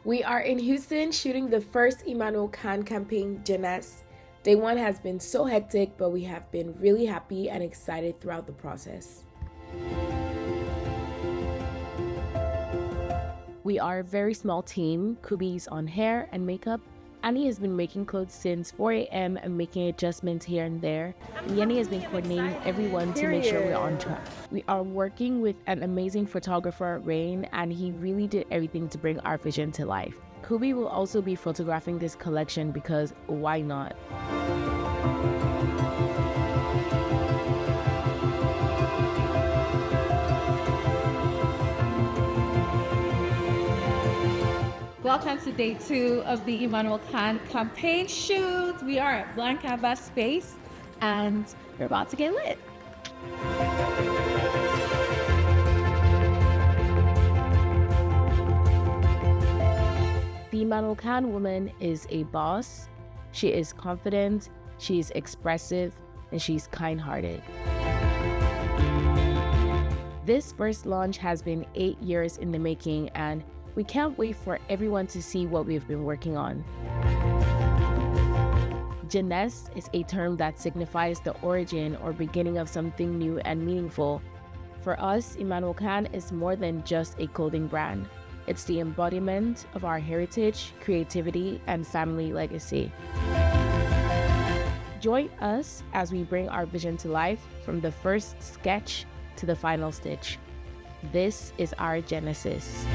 We are in Houston shooting the first Emmanuel Kann campaign, Genèse. Day one has been so hectic, but we have been really happy and excited throughout the process. We are a very small team. Kubi's on hair and makeup. Annie has been making clothes since 4 a.m. and making adjustments here and there. And Yenny has been coordinating everyone to make sure we're on track. We are working with an amazing photographer, Rain, and he really did everything to bring our vision to life. Kubi will also be photographing this collection because why not? Welcome to day 2 of the Emmanuel Kann campaign shoot. We are at Blank Canvas Space and we're about to get lit. The Emmanuel Kann woman is a boss. She is confident, she is expressive, and she's kind-hearted. This first launch has been 8 years in the making, and we can't wait for everyone to see what we've been working on. Genèse is a term that signifies the origin or beginning of something new and meaningful. For us, Emmanuel Kann is more than just a clothing brand. It's the embodiment of our heritage, creativity, and family legacy. Join us as we bring our vision to life from the first sketch to the final stitch. This is our Genesis.